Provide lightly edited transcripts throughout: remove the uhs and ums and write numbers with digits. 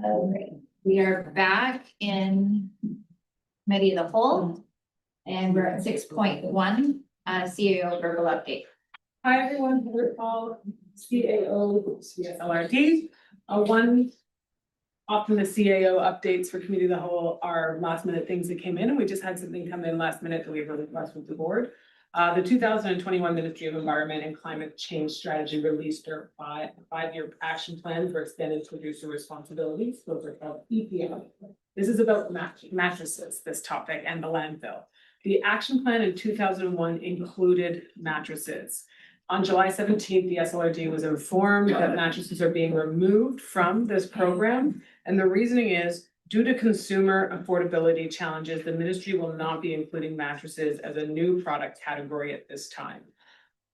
Alright, we are back in committee of the whole. And we're at 6.1, CAO verbal update. Hi, everyone. We're all CAO, SLRD. One, often the CAO updates for committee of the whole are last minute things that came in, and we just had something come in last minute that we have a request with the board. The 2021 Ministry of Environment and Climate Change Strategy released their five-year action plan for extended producer responsibilities. Those are called EPM. This is about mattresses, this topic, and the landfill. The action plan in 2001 included mattresses. On July 17th, the SLRD was informed that mattresses are being removed from this program. And the reasoning is, due to consumer affordability challenges, the ministry will not be including mattresses as a new product category at this time.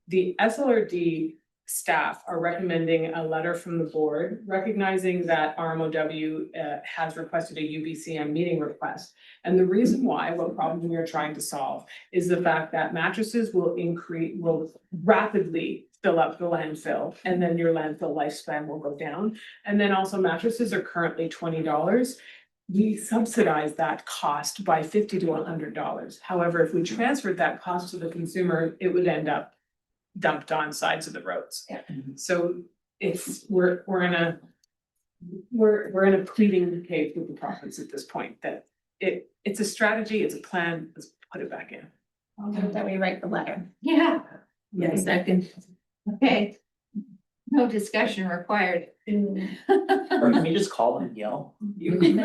The SLRD staff are recommending a letter from the board recognizing that RMOW has requested a UBCM meeting request. And the reason why, what problem we are trying to solve, is the fact that mattresses will rapidly fill up the landfill, and then your landfill lifespan will go down. And then also mattresses are currently $20. We subsidize that cost by $50 to $100. However, if we transferred that cost to the consumer, it would end up dumped on sides of the roads. Yeah. So it's we're in a pleading case with the province at this point that it's a strategy, it's a plan, let's put it back in. I'll move that we write the letter. Yeah. Yes. Second. Okay. No discussion required. Or can we just call and yell? I don't think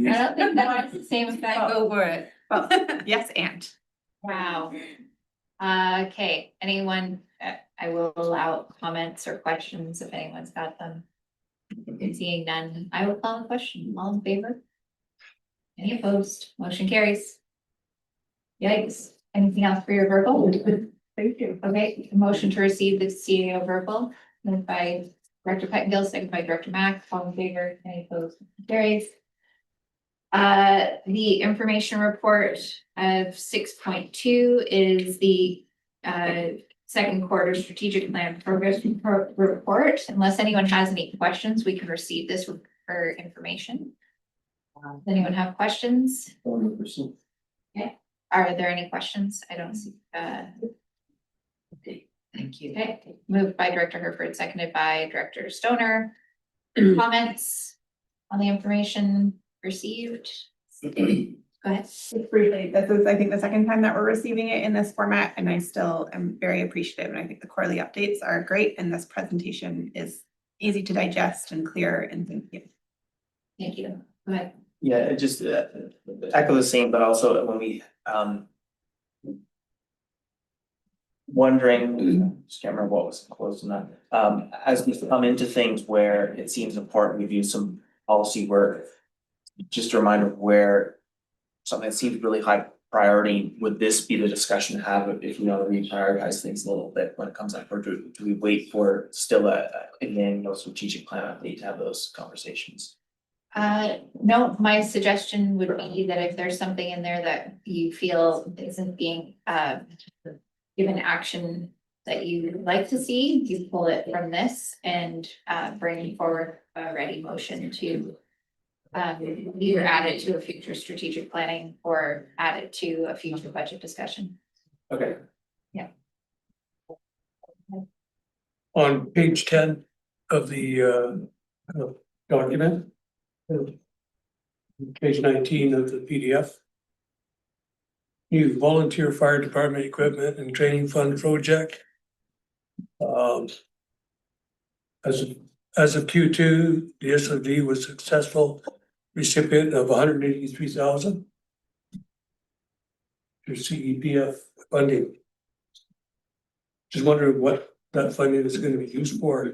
that has the same effect. Go for it. Well, Yes, and. wow. Okay, anyone, I will allow comments or questions if anyone's got them. Seeing none, I will call a question. All in favor? Any opposed? Motion carries. Yikes. Anything else for your verbal? Thank you. Okay, motion to receive the CAO verbal, moved by Director Pettengill, second by Director Mack, all in favor, any opposed, carries. The information report of 6.2 is the second quarter strategic plan progress report. Unless anyone has any questions, we can receive this for information. Does anyone have questions? 100%. Okay, are there any questions? I don't see, Okay, thank you. okay, moved by Director Herford, seconded by Director Stoner. Comments on the information received? Go ahead. Just briefly, this is, I think, the second time that we're receiving it in this format, and I still am very appreciative. And I think the quarterly updates are great, and this presentation is easy to digest and clear, and thank you. Thank you. Go ahead. Yeah, just echo the same, but also when we wondering, just can't remember what was close on that. As we come into things where it seems important, we do some policy work. Just a reminder of where something that seems really high priority, would this be the discussion to have if you want to reprioritize things a little bit when it comes up, or do we wait for still a annual strategic plan update to have those conversations? No, my suggestion would be that if there's something in there that you feel isn't being given action that you would like to see, you pull it from this and bring forward a ready motion to either add it to a future strategic planning or add it to a future budget discussion. Okay. On page 10 of the document. Page 19 of the PDF. New volunteer fire department equipment and training fund project. As of Q2, the SLRD was successful recipient of 183,000. For CEPF funding. Just wondering what that funding is going to be used for.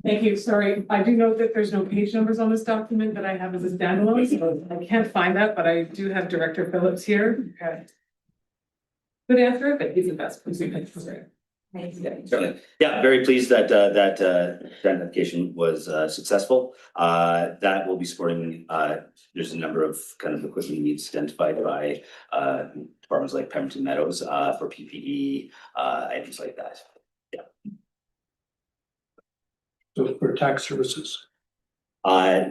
Thank you. Sorry, I do note that there's no page numbers on this document that I have as a standalone, so I can't find that, but I do have Director Phillips here. Okay. Good answer, but he's the best. Yeah, very pleased that that application was successful. That will be supporting, there's a number of kind of equipment needs identified by departments like Pemberton Meadows for PPE, items like that. Yeah. So for tax services.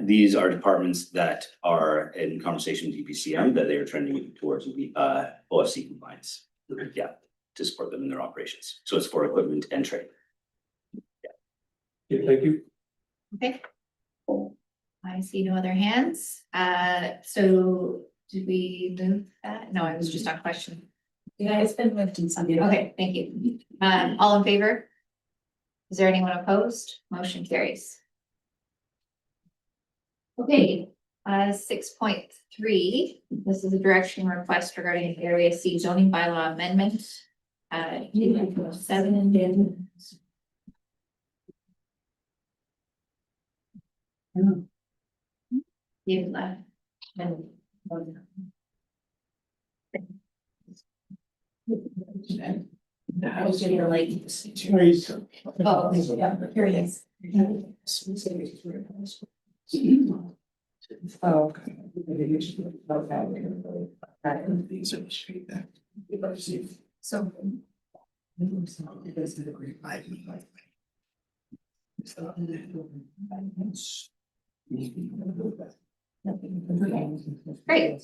These are departments that are in conversation with EPCM that they are trending towards OFC compliance. Yeah, to support them in their operations. So it's for equipment and trade. Okay, thank you. Okay. I see no other hands. So did we move that? No, I was just on question. Yeah, it's been moved in some. Okay, thank you. All in favor? Is there anyone opposed? Motion carries. Okay, 6.3, this is a direction request regarding Area C zoning bylaw amendment. 7. You left. I was getting the late. Oh, yeah, here he is. Oh. So. Great.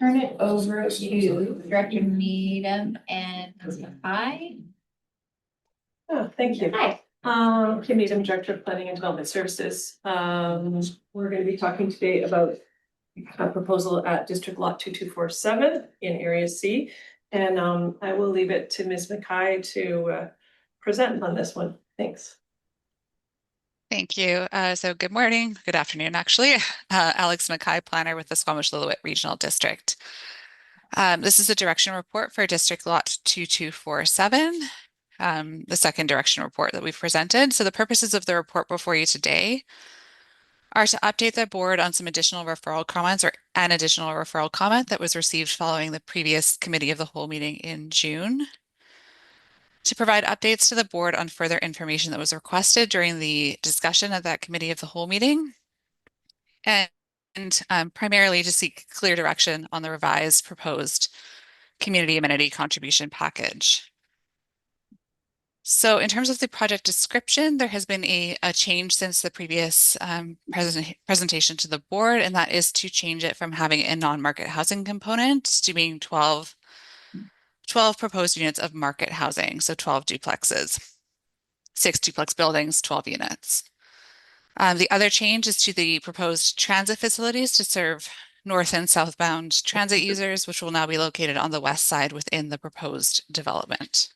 Turn it over to Director Needham and I. Oh, thank you. Hi. Kim Needham, Director of Planning and Development Services. We're going to be talking today about a proposal at District Lot 2247 in Area C. And I will leave it to Ms. Mackay to present on this one. Thanks. Thank you. So good morning, good afternoon, actually. Alex Mackay, planner with the Squamish-Lillooet Regional District. This is a direction report for District Lot 2247, the second direction report that we've presented. So the purposes of the report before you today are to update the board on some additional referral comments or an additional referral comment that was received following the previous committee of the whole meeting in June. To provide updates to the board on further information that was requested during the discussion of that committee of the whole meeting. And primarily to seek clear direction on the revised proposed community amenity contribution package. So in terms of the project description, there has been a change since the previous presentation to the board, and that is to change it from having a non-market housing component to being 12 proposed units of market housing, so 12 duplexes, 6 duplex buildings, 12 units. The other change is to the proposed transit facilities to serve north and southbound transit users, which will now be located on the west side within the proposed development.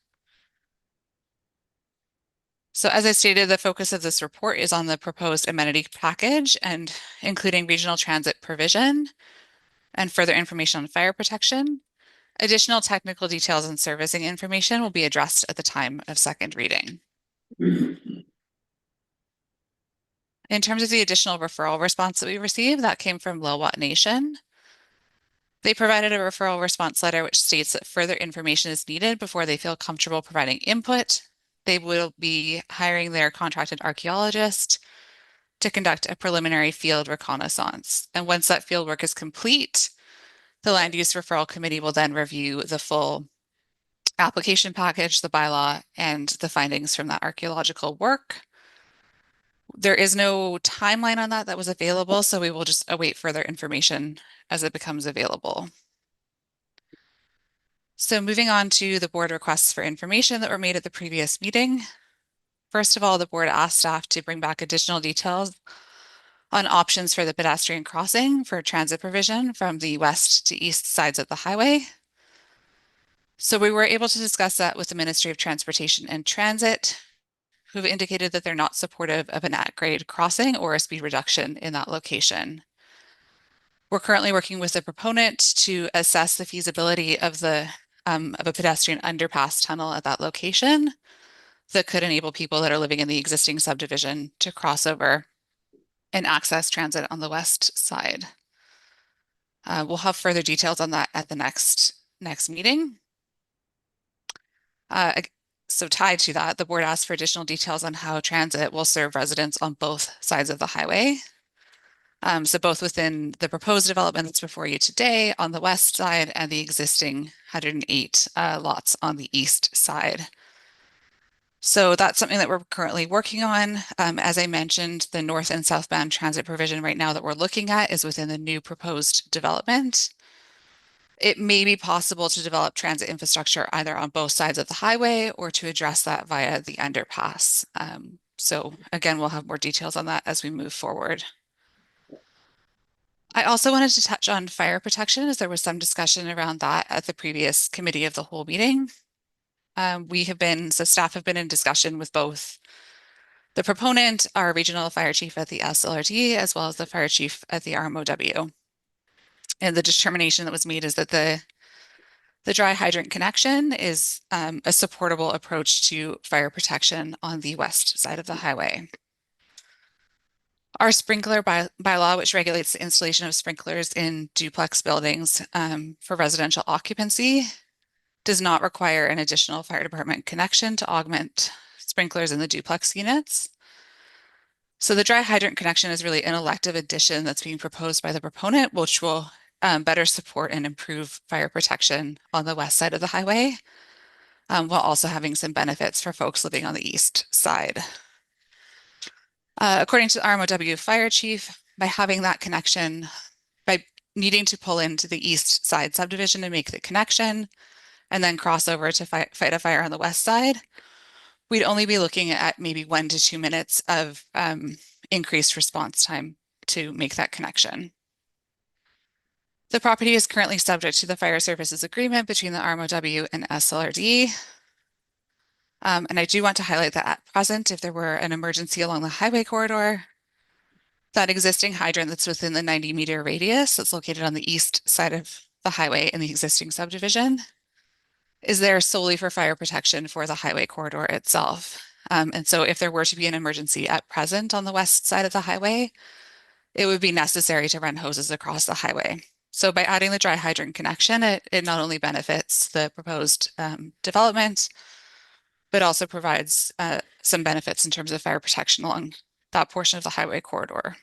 So as I stated, the focus of this report is on the proposed amenity package and including regional transit provision and further information on fire protection. Additional technical details and servicing information will be addressed at the time of second reading. In terms of the additional referral response that we received, that came from Lillooet Nation. They provided a referral response letter which states that further information is needed before they feel comfortable providing input. They will be hiring their contracted archaeologist to conduct a preliminary field reconnaissance. And once that field work is complete, the Land Use Referral Committee will then review the full application package, the bylaw, and the findings from that archaeological work. There is no timeline on that was available, so we will just await further information as it becomes available. So moving on to the board requests for information that were made at the previous meeting. First of all, the board asked staff to bring back additional details on options for the pedestrian crossing for transit provision from the west to east sides of the highway. So we were able to discuss that with the Ministry of Transportation and Transit, who've indicated that they're not supportive of an at-grade crossing or a speed reduction in that location. We're currently working with the proponent to assess the feasibility of a pedestrian underpass tunnel at that location that could enable people that are living in the existing subdivision to cross over and access transit on the west side. We'll have further details on that at the next meeting. So tied to that, the board asked for additional details on how transit will serve residents on both sides of the highway. So both within the proposed development that's before you today on the west side and the existing 108 lots on the east side. So that's something that we're currently working on. As I mentioned, the north and southbound transit provision right now that we're looking at is within the new proposed development. It may be possible to develop transit infrastructure either on both sides of the highway or to address that via the underpass. So again, we'll have more details on that as we move forward. I also wanted to touch on fire protection as there was some discussion around that at the previous committee of the whole meeting. So staff have been in discussion with both the proponent, our regional fire chief at the SLRD, as well as the fire chief at the RMOW. And the determination that was made is that the dry hydrant connection is a supportable approach to fire protection on the west side of the highway. Our sprinkler bylaw, which regulates the installation of sprinklers in duplex buildings for residential occupancy, does not require an additional fire department connection to augment sprinklers in the duplex units. So the dry hydrant connection is really an elective addition that's being proposed by the proponent, which will better support and improve fire protection on the west side of the highway, while also having some benefits for folks living on the east side. According to the RMOW fire chief, by having that connection, by needing to pull into the east side subdivision to make the connection, and then cross over to fight a fire on the west side, we'd only be looking at maybe 1 to 2 minutes of increased response time to make that connection. The property is currently subject to the fire services agreement between the RMOW and SLRD. And I do want to highlight that at present, if there were an emergency along the highway corridor, that existing hydrant that's within the 90-meter radius that's located on the east side of the highway in the existing subdivision is there solely for fire protection for the highway corridor itself. And so if there were to be an emergency at present on the west side of the highway, it would be necessary to run hoses across the highway. So by adding the dry hydrant connection, it not only benefits the proposed development, but also provides some benefits in terms of fire protection along that portion of the highway corridor.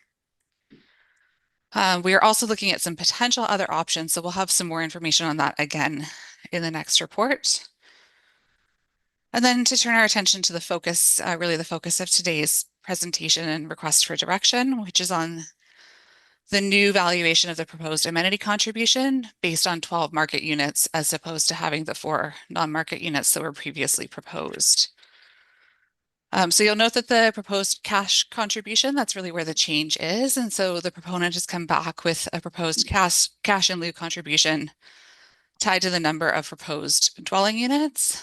We are also looking at some potential other options, so we'll have some more information on that again in the next report. And then to turn our attention to the focus, really the focus of today's presentation and request for direction, which is on the new valuation of the proposed amenity contribution based on 12 market units as opposed to having the 4 non-market units that were previously proposed. So you'll note that the proposed cash contribution, that's really where the change is. And so the proponent has come back with a proposed cash in lieu contribution tied to the number of proposed dwelling units.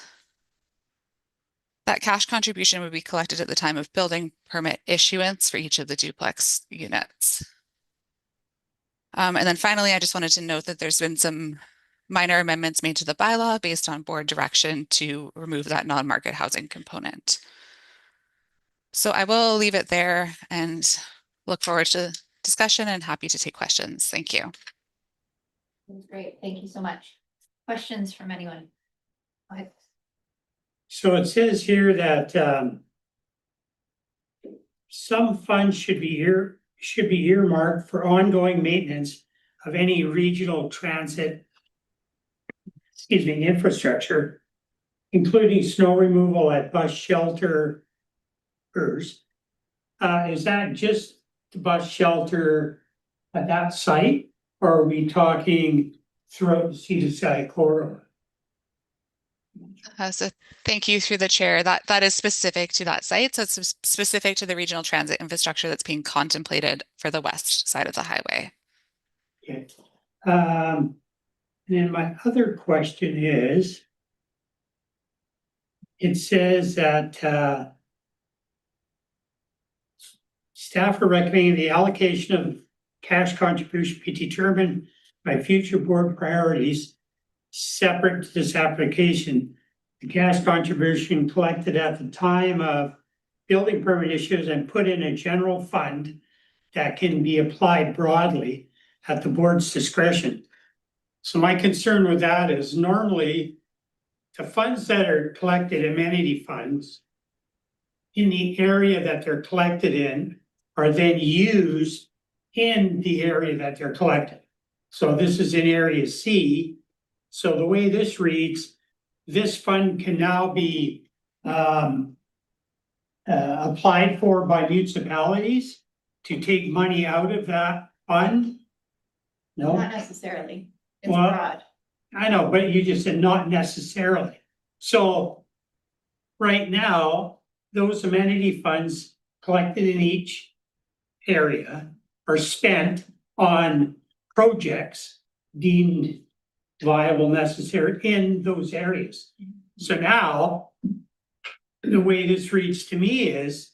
That cash contribution would be collected at the time of building permit issuance for each of the duplex units. And then finally, I just wanted to note that there's been some minor amendments made to the bylaw based on board direction to remove that non-market housing component. So I will leave it there and look forward to discussion and happy to take questions. Thank you. That's great. Thank you so much. Questions from anyone? Go ahead. So it says here that some funds should be earmarked for ongoing maintenance of any regional transit, infrastructure, including snow removal at bus shelter. Is that just the bus shelter at that site, or are we talking throughout the Sea-to-Sky corridor? So thank you through the chair. That is specific to that site. So it's specific to the regional transit infrastructure that's being contemplated for the west side of the highway. Okay. And then my other question is, it says that staff are recommending the allocation of cash contribution be determined by future board priorities separate to this application. The cash contribution collected at the time of building permit issues and put in a general fund that can be applied broadly at the board's discretion. So my concern with that is normally the funds that are collected, amenity funds, in the area that they're collected in are then used in the area that they're collected. So this is in area C. So the way this reads, this fund can now be applied for by municipalities to take money out of that fund? Not No, necessarily. It's Well- broad. I know, but you just said not necessarily. So right now, those amenity funds collected in each area are spent on projects deemed viable, necessary in those areas. So now, the way this reads to me is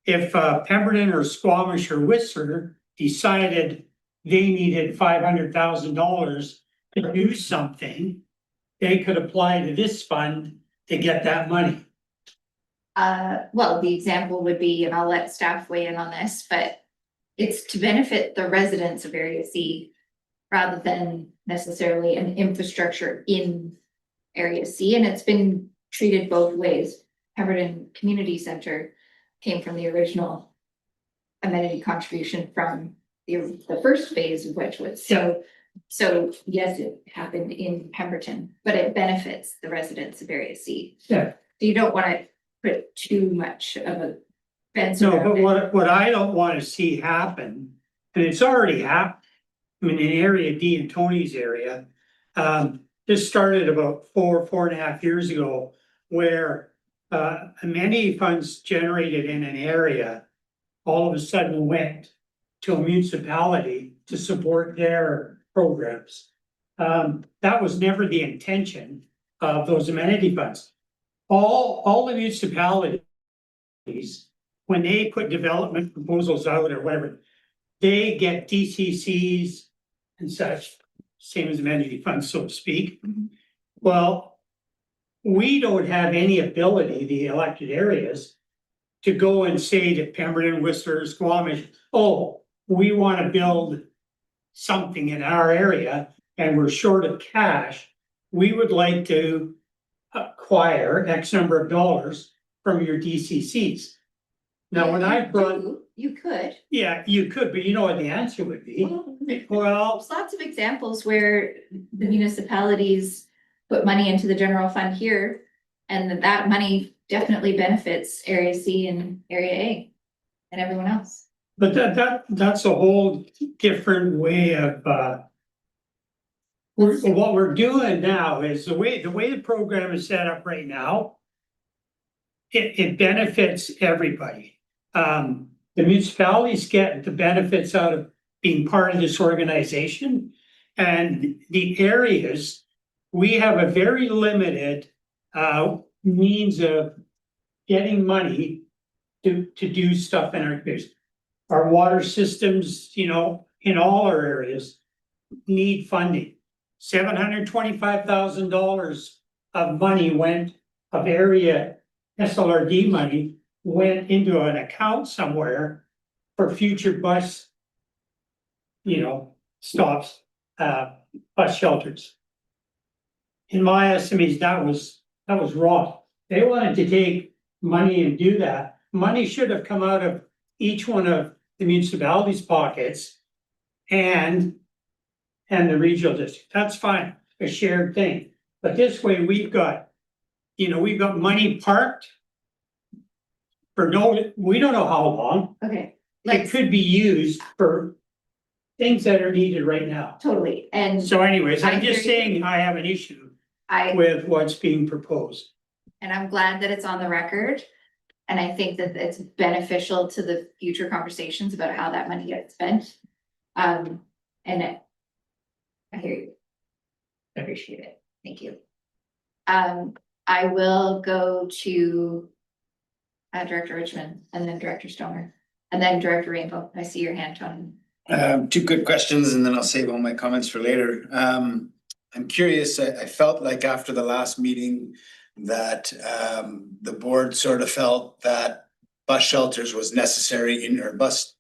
if Pemberton or Squamish or Whistler decided they needed $500,000 to do something, they could apply to this fund to get that money. Well, the example would be, and I'll let staff weigh in on this, but it's to benefit the residents of Area C rather than necessarily an infrastructure in Area C, and it's been treated both ways. Pemberton Community Center came from the original amenity contribution from the first phase of Wedgewood. So yes, it happened in Pemberton, but it benefits the residents of Area C. Yeah. So you don't want to put too much of a fence No, around but it. what I don't wanna see happen, and it's already happened. I mean, in area D and Tony's area, this started about 4.5 years ago. Where amenity funds generated in an area all of a sudden went to a municipality to support their programs. That was never the intention of those amenity funds. All the municipalities, when they put development proposals out or whatever, they get DCCs and such, same as amenity funds, so to speak. Mhm. Well, we don't have any ability, the elected areas, to go and say to Pemberton, Whistler, Squamish, oh, we want to build something in our area and we're short of cash. We would like to acquire X number of dollars from your DCCs. Now, when I brought, You could. yeah, you could, but you know what the answer would be? Well, There's lots of examples where the municipalities put money into the general fund here. And that money definitely benefits Area C and Area A and everyone else. but that's a whole different way of what we're doing now is the way the program is set up right now. It benefits everybody. The municipalities get the benefits out of being part of this organization. And the areas, we have a very limited means of getting money to do stuff in our communities. Our water systems, you know, in all our areas need funding. $725,000 of money of area SLRD money went into an account somewhere for future bus, stops, bus shelters. In my estimates, that was wrong. They wanted to take money and do that. Money should have come out of each one of the municipalities' pockets and the regional district. That's fine, a shared thing. But this way, we've got money parked for we don't know how long. Okay, It could be used for things that are needed right now. totally. And So anyways, I I'm just hear you. saying I have an issue I, with what's being proposed. and I'm glad that it's on the record. And I think that it's beneficial to the future conversations about how that money gets spent. And I hear you. I appreciate it. Thank you. I will go to Director Richmond and then Director Stoner and then Director Rainbow. I see your hand, Tony. Two good questions and then I'll save all my comments for later. I'm curious, I felt like after the last meeting that the board sort of felt that bus shelters was necessary or bus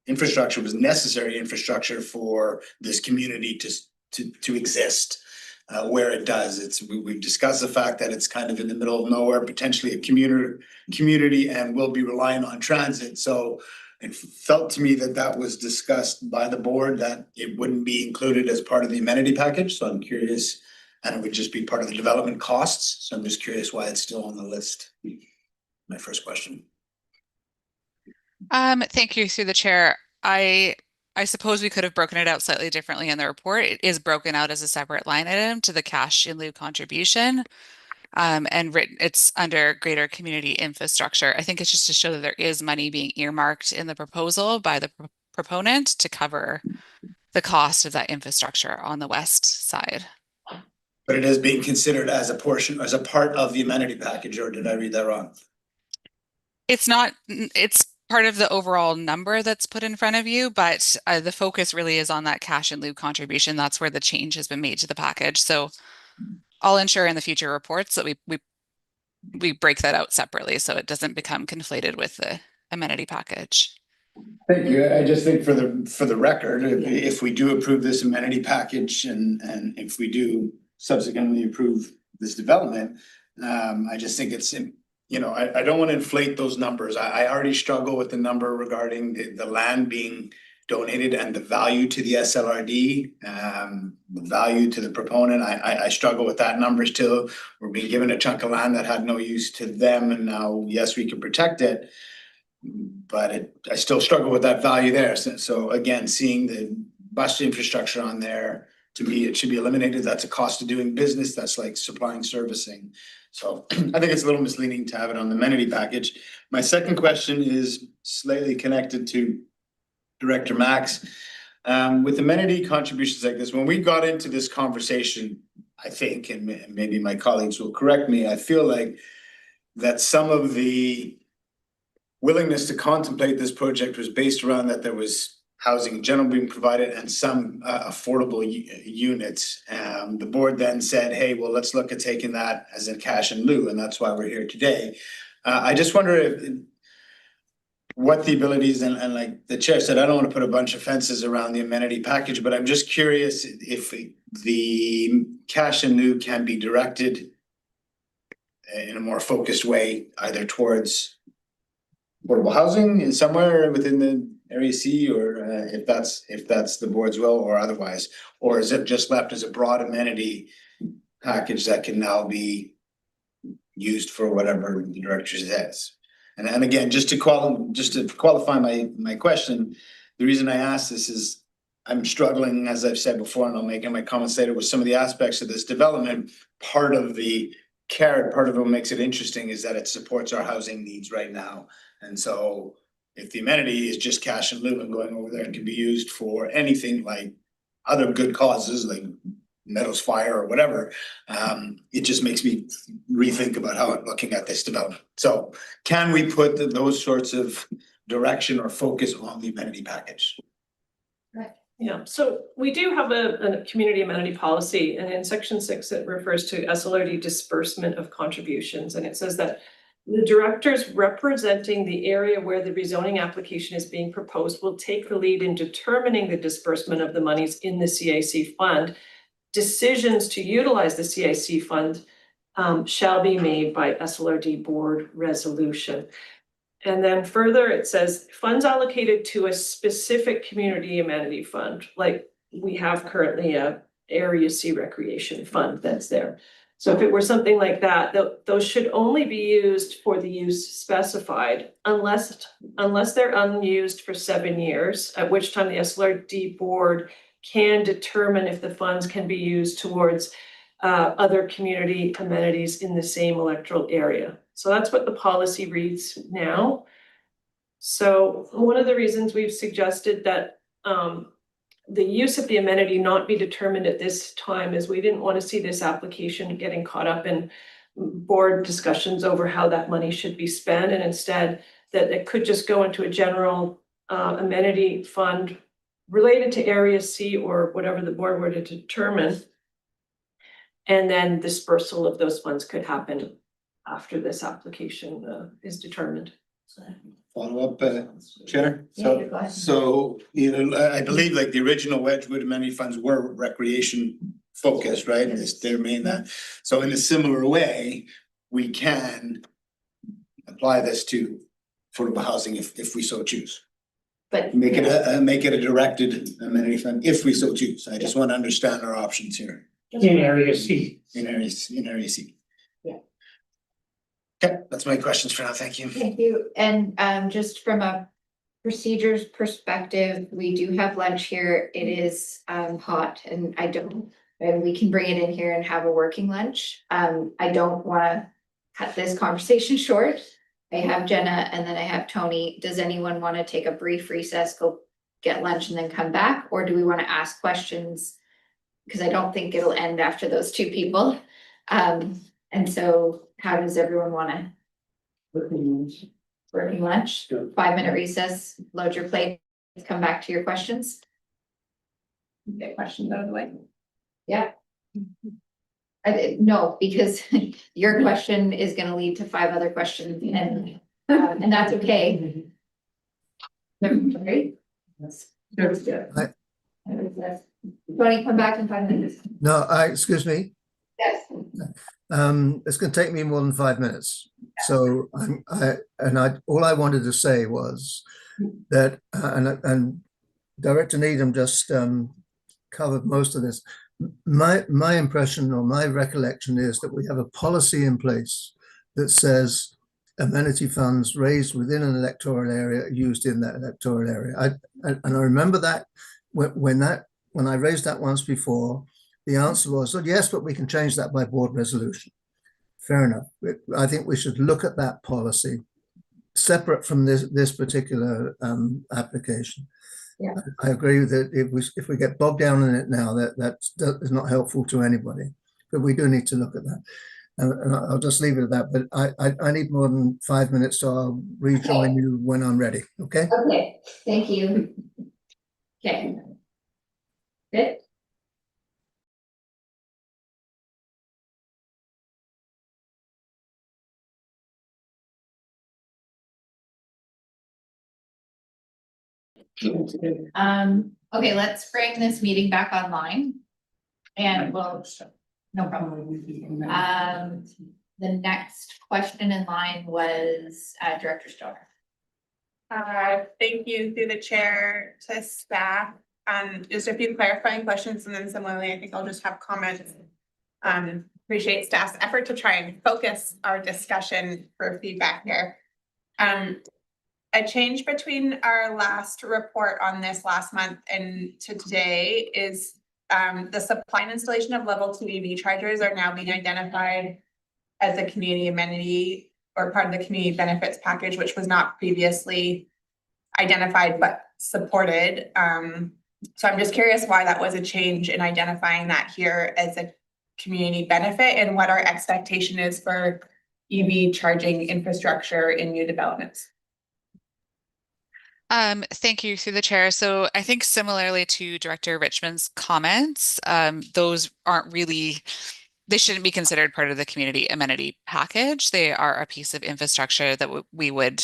infrastructure was necessary infrastructure for this community to exist. Where it does, we've discussed the fact that it's kind of in the middle of nowhere, potentially a community and will be relying on transit. So it felt to me that was discussed by the board, that it wouldn't be included as part of the amenity package. So I'm curious, and it would just be part of the development costs. So I'm just curious why it's still on the list. My first question. Thank you through the chair. I suppose we could have broken it out slightly differently in the report. It is broken out as a separate line item to the cash in lieu contribution. And written, it's under greater community infrastructure. I think it's just to show that there is money being earmarked in the proposal by the proponent to cover the cost of that infrastructure on the west side. But it is being considered as a portion, as a part of the amenity package, or did I read that wrong? It's not, it's part of the overall number that's put in front of you, but the focus really is on that cash in lieu contribution. That's where the change has been made to the package. So I'll ensure in the future reports that we break that out separately so it doesn't become conflated with the amenity package. Thank you. I just think for the record, if we do approve this amenity package and if we do subsequently approve this development, I just think it's, you know, I don't want to inflate those numbers. I already struggle with the number regarding the land being donated and the value to the SLRD, the value to the proponent. I struggle with that number still. We're being given a chunk of land that had no use to them, and now, yes, we can protect it. But I still struggle with that value there. So again, seeing the bus infrastructure on there, to me, it should be eliminated. That's a cost of doing business. That's like supplying servicing. So I think it's a little misleading to have it on the amenity package. My second question is slightly connected to Director Max. With amenity contributions like this, when we got into this conversation, I think, and maybe my colleagues will correct me, I feel like that some of the willingness to contemplate this project was based around that there was housing in general being provided and some affordable units. The board then said, hey, well, let's look at taking that as a cash in lieu, and that's why we're here today. I just wonder what the abilities, and like the chair said, I don't want to put a bunch of fences around the amenity package, but I'm just curious if the cash in lieu can be directed in a more focused way, either towards affordable housing in somewhere within the Area C, or if that's the board's will, or otherwise, or is it just left as a broad amenity package that can now be used for whatever the director says? And again, just to qualify my question, the reason I ask this is I'm struggling, as I've said before, and I'll make my comments later, with some of the aspects of this development. Part of the carrot, part of what makes it interesting is that it supports our housing needs right now. And so if the amenity is just cash in lieu and going over there and can be used for anything like other good causes like Meadows Fire or whatever, it just makes me rethink about how I'm looking at this development. So can we put those sorts of direction or focus on the amenity package? Yeah, so we do have a community amenity policy, and in section 6, it refers to SLRD disbursement of contributions, and it says that the directors representing the area where the rezoning application is being proposed will take the lead in determining the disbursement of the monies in the CIC fund. Decisions to utilize the CIC fund shall be made by SLRD board resolution. And then further, it says funds allocated to a specific community amenity fund, like we have currently a Area C recreation fund that's there. So if it were something like that, those should only be used for the use specified unless they're unused for 7 years, at which time the SLRD board can determine if the funds can be used towards other community amenities in the same electoral area. So that's what the policy reads now. So one of the reasons we've suggested that the use of the amenity not be determined at this time is we didn't want to see this application getting caught up in board discussions over how that money should be spent, and instead that it could just go into a general amenity fund related to Area C or whatever the board were to determine. And then dispersal of those funds could happen after this application is determined. Follow up, Chair? Yeah, go ahead. So, you know, I believe like the original Wedgwood amenity funds were recreation focused, right? And it's their main that. So in a similar way, we can apply this to affordable housing if we so choose. But Make it a directed amenity fund if we so choose. I just want to understand our options here. In Area C. In Area C. Yeah. Okay, that's my questions for now. Thank you. thank you. And just from a procedures perspective, we do have lunch here. It is hot and and we can bring it in here and have a working lunch. I don't wanna cut this conversation short. I have Jenna and then I have Tony. Does anyone want to take a brief recess, go get lunch and then come back? Or do we want to ask questions? Because I don't think it'll end after those two people. And so how does everyone want to? Working lunch, 5-minute recess, load your plate, come back to your questions. Get questions out of the way. Yeah. No, because your question is gonna lead to 5 other questions and that's okay. Right? Tony, come back in 5 minutes. No, excuse me. Yes. It's going to take me more than 5 minutes. So all I wanted to say was that, and Director Needham just covered most of this. My impression or my recollection is that we have a policy in place that says amenity funds raised within an electoral area are used in that electoral area. And I remember that when I raised that once before, the answer was, oh, yes, but we can change that by board resolution. Fair enough. I think we should look at that policy separate from this particular application. Yeah. I agree that if we get bogged down in it now, that is not helpful to anybody. But we do need to look at that. And I'll just leave it at that. But I need more than 5 minutes, so I'll rejoin you when I'm ready. Okay. Okay. Thank you. Okay. Good. Okay, let's bring this meeting back online. And we'll, no problem. The next question in line was Director Stoner. Thank you through the chair to staff. Just a few clarifying questions and then similarly, I think I'll just have comments. Appreciate staff's effort to try and focus our discussion for feedback here. A change between our last report on this last month and to today is the supply and installation of level 2 EV chargers are now being identified as a community amenity or part of the community benefits package, which was not previously identified but supported. So I'm just curious why that was a change in identifying that here as a community benefit and what our expectation is for EV charging infrastructure in new developments. Thank you through the chair. So I think similarly to Director Richmond's comments, those aren't really, they shouldn't be considered part of the community amenity package. They are a piece of infrastructure that we would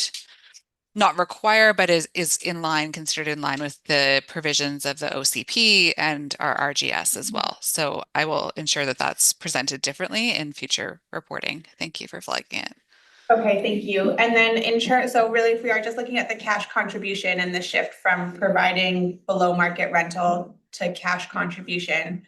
not require, but is considered in line with the provisions of the OCP and our RGS as well. So I will ensure that that's presented differently in future reporting. Thank you for flagging it. Okay, thank you. And then so really if we are just looking at the cash contribution and the shift from providing below market rental to cash contribution,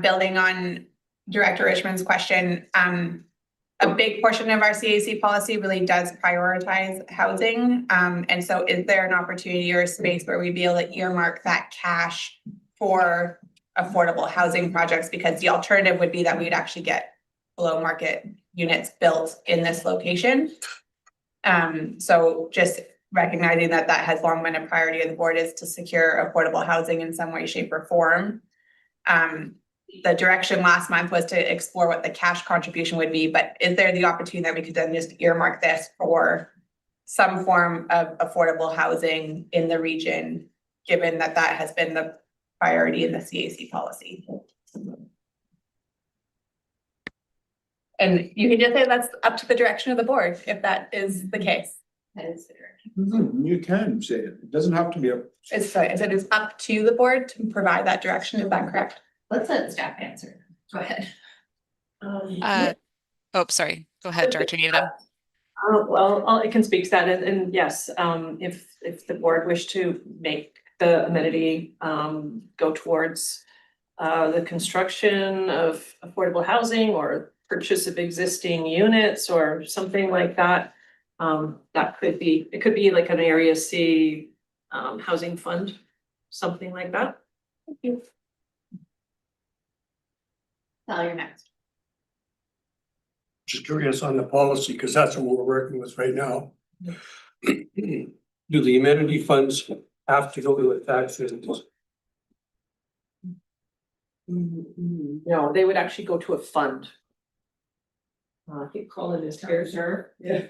building on Director Richmond's question, a big portion of our CAC policy really does prioritize housing. And so is there an opportunity or a space where we'd be able to earmark that cash for affordable housing projects? Because the alternative would be that we'd actually get below market units built in this location. So just recognizing that that has long been a priority of the board is to secure affordable housing in some way, shape, or form. The direction last month was to explore what the cash contribution would be, but is there the opportunity that we could then just earmark this for some form of affordable housing in the region, given that that has been the priority in the CAC policy? And you can just say that's up to the direction of the board, if that is the case. That is the direction. You can say it. It doesn't have to be up. It's up to the board to provide that direction. Is that correct? Let's let staff answer. Go ahead. Oh, sorry. Go ahead, Director Needham. Well, I can speak to that, and yes, if the board wished to make the amenity go towards the construction of affordable housing or purchase of existing units or something like that, That could be, it could be like an area C housing fund, something like that. Thank you. Sal, you're next. Just curious on the policy, because that's what we're working with right now. Do the amenity funds have to go to a tax increment? No, they would actually go to a fund. I think Colin is here, sir. Yeah.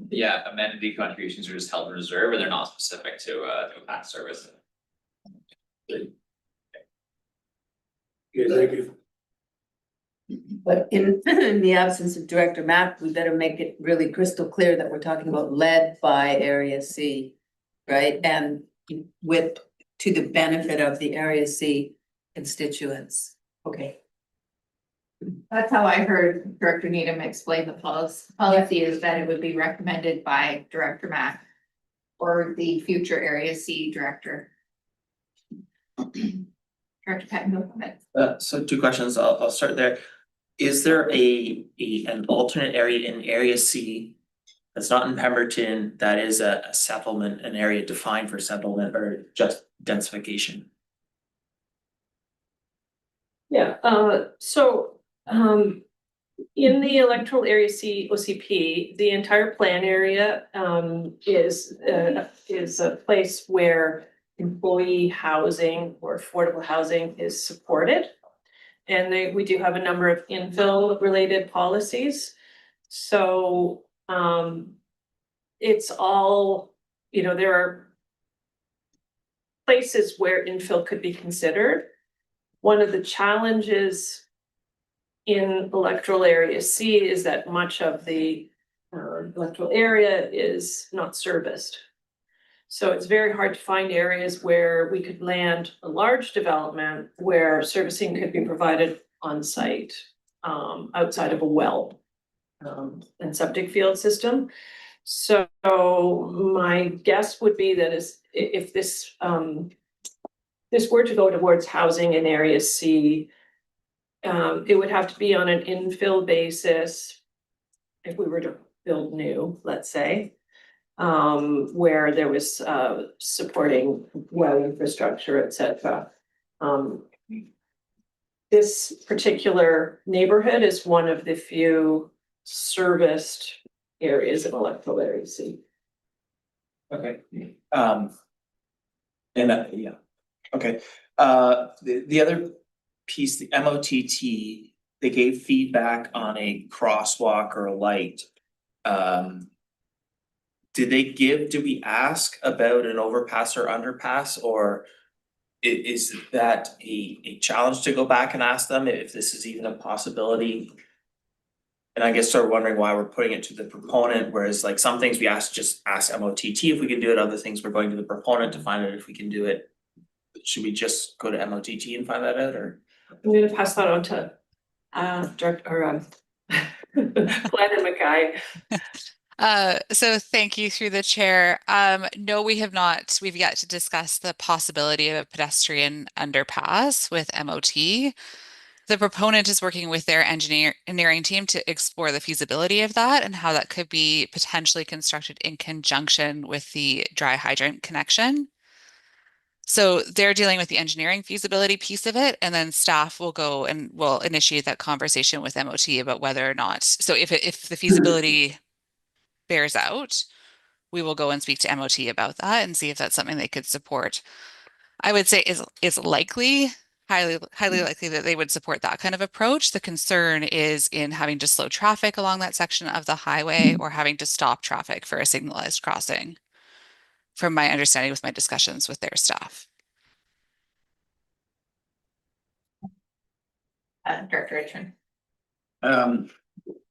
Yeah, amenity contributions are just held in reserve and they're not specific to a tax service. Okay, thank you. But in the absence of Director Mack, we better make it really crystal clear that we're talking about led by Area C, right? And with, to the benefit of the Area C constituents. Okay. That's how I heard Director Needham explain the policy is that it would be recommended by Director Mack or the future Area C director. Director Patton, go ahead. So two questions, I'll start there. Is there an alternate area in area C that's not in Pemberton that is a settlement, an area defined for settlement or just densification? Yeah, in the electoral area C OCP, the entire plan area is a place where employee housing or affordable housing is supported. And we do have a number of infill related policies. So it's all, you know, there are places where infill could be considered. One of the challenges in electoral area C is that much of the electoral area is not serviced. So it's very hard to find areas where we could land a large development where servicing could be provided on site outside of a well and septic field system. So my guess would be that if this were to go towards housing in area C, it would have to be on an infill basis if we were to build new, let's say, where there was supporting well infrastructure, et cetera. This particular neighborhood is one of the few serviced areas in electoral area C. Okay, yeah, okay. The other piece, the MOTT, they gave feedback on a crosswalk or a light. Did we ask about an overpass or underpass, or is that a challenge to go back and ask them if this is even a possibility? And I guess sort of wondering why we're putting it to the proponent, whereas like some things we just ask MOTT if we can do it, other things we're going to the proponent to find out if we can do it. Should we just go to MOTT and find that out, or? I'm gonna pass that on to Director Planner Mackay. So thank you through the chair. No, we have not. We've yet to discuss the possibility of a pedestrian underpass with MOT. The proponent is working with their engineering team to explore the feasibility of that and how that could be potentially constructed in conjunction with the dry hydrant connection. So they're dealing with the engineering feasibility piece of it, and then staff will go and will initiate that conversation with MOT about whether or not. So if the feasibility bears out, we will go and speak to MOT about that and see if that's something they could support. I would say is likely, highly likely that they would support that kind of approach. The concern is in having to slow traffic along that section of the highway or having to stop traffic for a signalized crossing, from my understanding with my discussions with their staff. Director Richmond.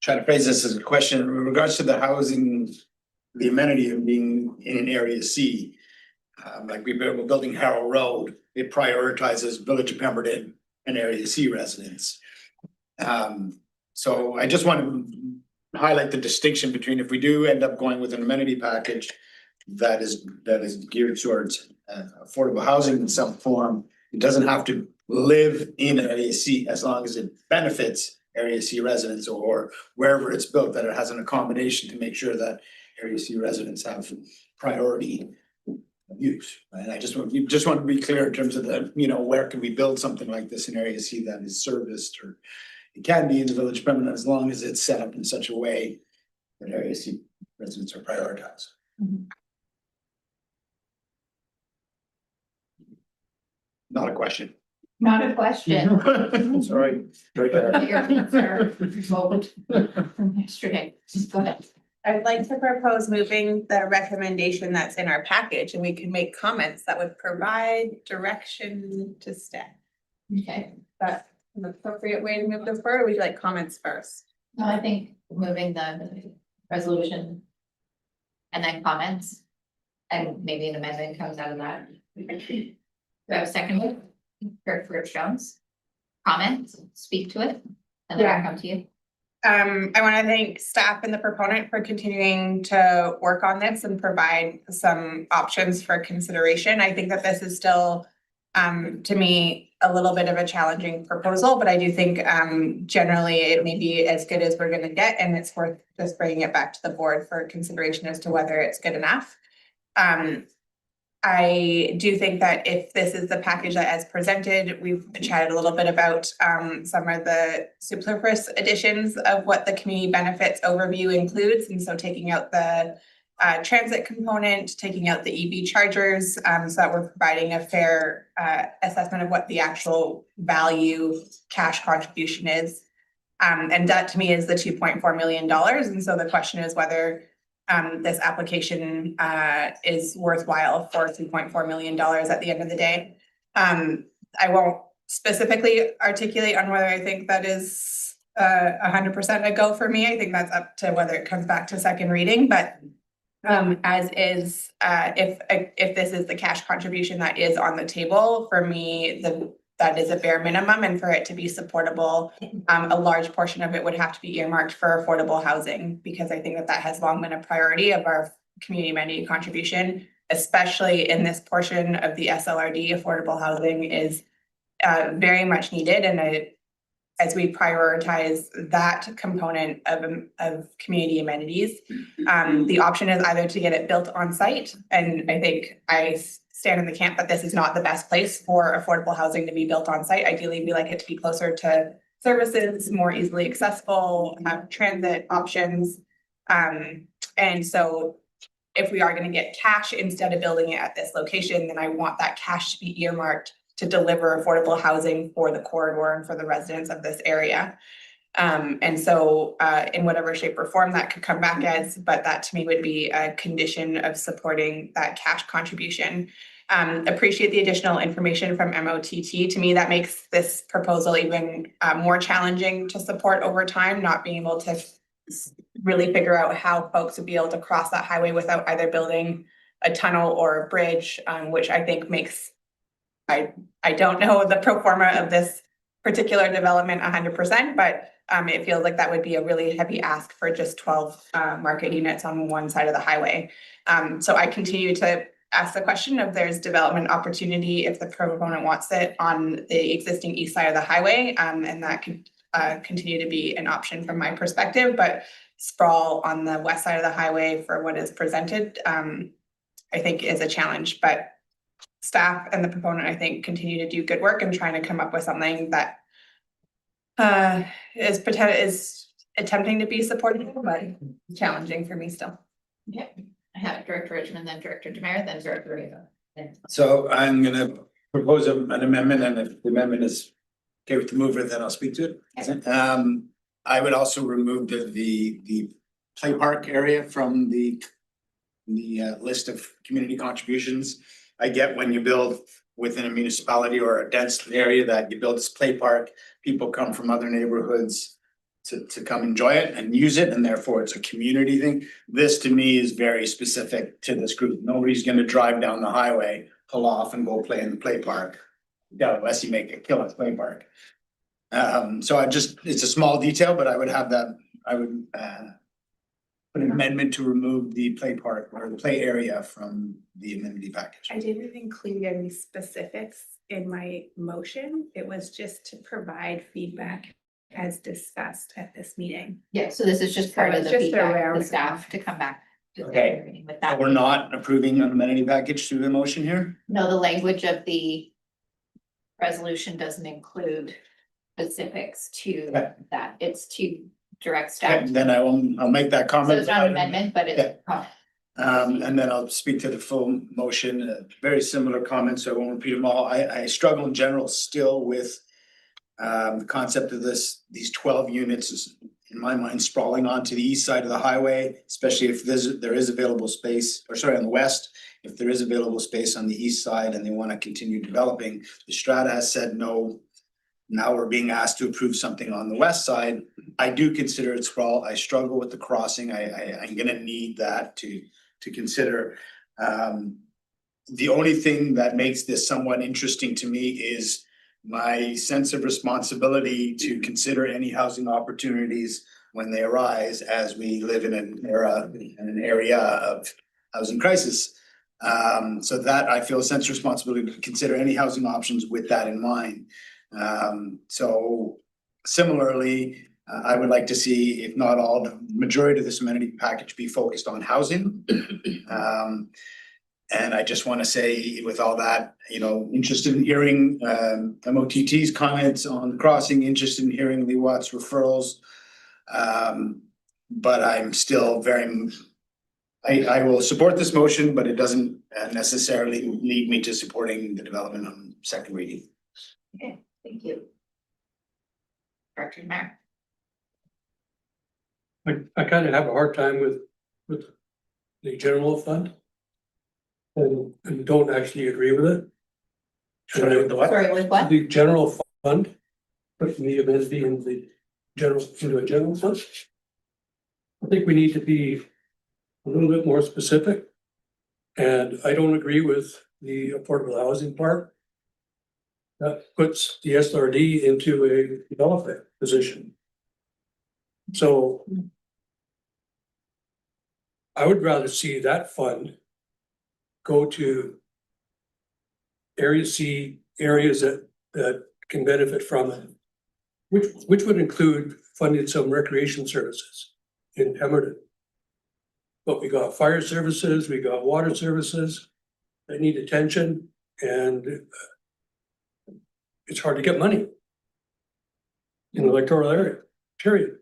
Try to phrase this as a question in regards to the housing, the amenity of being in an area C. Like we're building Harrow Road, it prioritizes Village of Pemberton and area C residents. So I just want to highlight the distinction between if we do end up going with an amenity package that is geared towards affordable housing in some form, it doesn't have to live in area C as long as it benefits Area C residents or wherever it's built, that it has an accommodation to make sure that Area C residents have priority use. And I just want to be clear in terms of the, where can we build something like this in Area C that is serviced, or it can be in the village permanent as long as it's set up in such a way that Area C residents are prioritized. Not a question. Not a question. Sorry. Right there. Your answer vote from yesterday. Just go ahead. I'd like to propose moving the recommendation that's in our package, and we can make comments that would provide direction to staff. Okay. That's an appropriate way to move this forward, or would you like comments first? No, I think moving the resolution and then comments, and maybe an amendment comes out of that. Do I have a second? For Jones, comment, speak to it, and then I'll come to you. I want to thank staff and the proponent for continuing to work on this and provide some options for consideration. I think that this is still, to me, a little bit of a challenging proposal, but I do think generally it may be as good as we're going to get, and it's worth just bringing it back to the board for consideration as to whether it's good enough. I do think that if this is the package that as presented, we've chatted a little bit about some of the superfluous additions of what the community benefits overview includes. And so taking out the transit component, taking out the EV chargers, so that we're providing a fair assessment of what the actual value cash contribution is. And that to me is the $2.4 million. And so the question is whether this application is worthwhile for $2.4 million at the end of the day. I won't specifically articulate on whether I think that is 100% a go for me. I think that's up to whether it comes back to second reading, but as is, if this is the cash contribution that is on the table, for me, that is a bare minimum, and for it to be supportable, a large portion of it would have to be earmarked for affordable housing, because I think that has long been a priority of our community amenity contribution, especially in this portion of the SLRD. Affordable housing is very much needed, and as we prioritize that component of community amenities, the option is either to get it built on site, and I think I stand in the camp that this is not the best place for affordable housing to be built on site. Ideally, we like it to be closer to services, more easily accessible, have transit options. And so if we are going to get cash instead of building it at this location, then I want that cash to be earmarked to deliver affordable housing for the corridor and for the residents of this area. And so in whatever shape or form that could come back as, but that to me would be a condition of supporting that cash contribution. Appreciate the additional information from MOTT. To me, that makes this proposal even more challenging to support over time, not being able to really figure out how folks would be able to cross that highway without either building a tunnel or a bridge, which I think makes, I don't know the pro forma of this particular development 100%, but it feels like that would be a really heavy ask for just 12 market units on one side of the highway. So I continue to ask the question if there's development opportunity if the proponent wants it on the existing east side of the highway, and that could continue to be an option from my perspective, but sprawl on the west side of the highway for what is presented, I think is a challenge, but staff and the proponent, I think, continue to do good work and trying to come up with something that is attempting to be supportive, but challenging for me still. Okay, I have Director Richmond, then Director Demare, then Director Reva. So I'm gonna propose an amendment, and if the amendment is okay with the mover, then I'll speak to it. I would also remove the play park area from the list of community contributions. I get when you build within a municipality or a dense area that you build this play park, people come from other neighborhoods to come enjoy it and use it, and therefore it's a community thing. This to me is very specific to this group. Nobody's gonna drive down the highway, pull off and go play in the play park. Yeah, unless you make a killer play park. So it's a small detail, but I would have that, I would put an amendment to remove the play park or the play area from the amenity package. I didn't include any specifics in my motion. It was just to provide feedback as discussed at this meeting. Yeah, so this is just part of it's the just a feedback, round the of- staff to come back. to the Okay. meeting With that. We're not approving an amenity package through the motion here? No, the language of the resolution doesn't include specifics to Okay. that. It's to direct staff. Okay, then I'll make that So comment. it's not an amendment, but it's. And then I'll speak to the full motion, very similar comments, so I won't repeat them all. I struggle in general still with the concept of these 12 units is, in my mind, sprawling onto the east side of the highway, especially if there is available space, or sorry, on the west, if there is available space on the east side and they want to continue developing. The Strata has said no. Now we're being asked to approve something on the west side. I do consider it sprawl. I struggle with the crossing. I'm gonna need that to consider. The only thing that makes this somewhat interesting to me is my sense of responsibility to consider any housing opportunities when they arise, as we live in an area of housing crisis. So that I feel a sense of responsibility to consider any housing options with that in mind. So similarly, I would like to see, if not all, the majority of this amenity package be focused on housing. And I just want to say with all that, interested in hearing MOTT's comments on the crossing, interested in hearing Lee Watt's referrals. But I'm still I will support this motion, but it doesn't necessarily lead me to supporting the development on second reading. Okay, thank you. Director Mayor. I kind of have a hard time with the general fund. And don't actually agree with it. Sorry, with what? The general fund, putting the amenity in the into a general fund. I think we need to be a little bit more specific. And I don't agree with the affordable housing part. That puts the SLRD into a development position. So I would rather see that fund go to Area C, areas that can benefit from it. Which would include funding some recreation services in Pemberton. But we got fire services, we got water services that need attention, and it's hard to get money in the electoral area, period.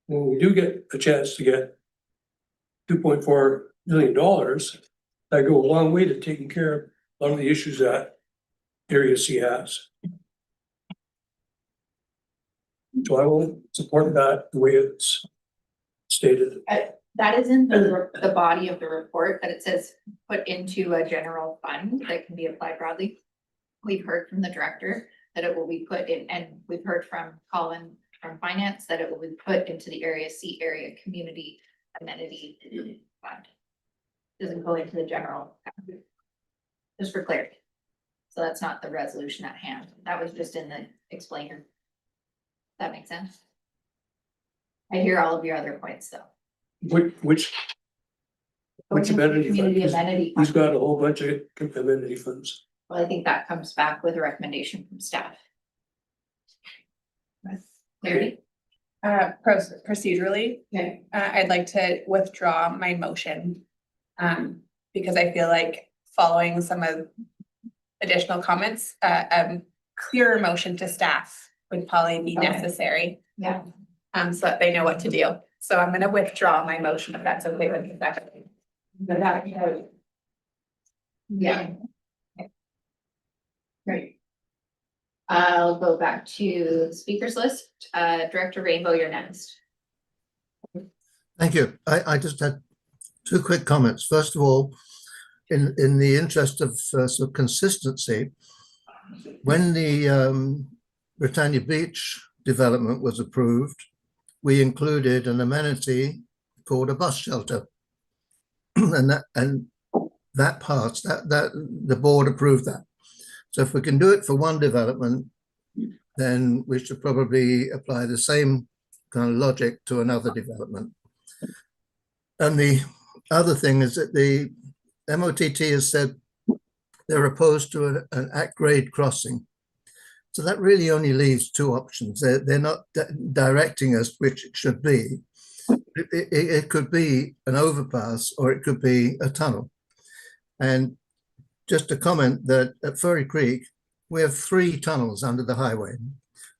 When we do get a chance to get $2.4 million, that go a long way to taking care of a lot of the issues that Area C has. So I will support that the way it's stated. That is in the body of the report, that it says put into a general fund that can be applied broadly. We've heard from the director that it will be put in, and we've heard from Colin from finance that it will be put into the Area C area community amenity fund. Doesn't go into the general. Just for clarity. So that's not the resolution at hand. That was just in the explainer. That makes sense. I hear all of your other points though. Which amenity fund? Community amenity He's fund. got a whole bunch of amenity funds. Well, I think that comes back with a recommendation from staff. Clarity? Procedurally, Okay. I'd like to withdraw my motion. Because I feel like following some of additional comments, clearer motion to staff would probably be Okay. necessary. Yeah. So that they know what to do. So I'm gonna withdraw my motion if that's okay with you. Yeah. Great. I'll go back to the speakers list. Director Rainbow, you're next. Thank you. I just had two quick comments. First of all, in the interest of sort of consistency, when the Britannia Beach development was approved, we included an amenity called a bus shelter. And that passed, that the board approved that. So if we can do it for one development, then we should probably apply the same kind of logic to another development. And the other thing is that the MOTT has said they're opposed to an at-grade crossing. So that really only leaves two options. They're not directing us which it should be. It could be an overpass or it could be a tunnel. And just to comment that at Furry Creek, we have 3 tunnels under the highway.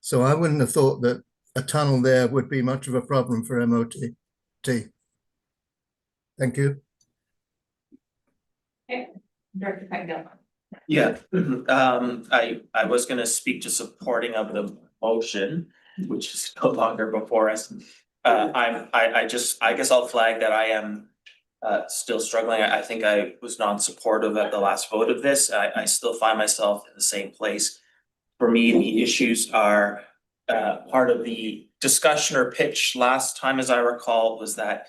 So I wouldn't have thought that a tunnel there would be much of a problem for MOT. Thank you. Director Pengel. Yeah, I was gonna speak to supporting of the motion, which is no longer before us. I guess I'll flag that I am still struggling. I think I was non-supportive at the last vote of this. I still find myself in the same place. For me, the issues are part of the discussion or pitch last time, as I recall, was that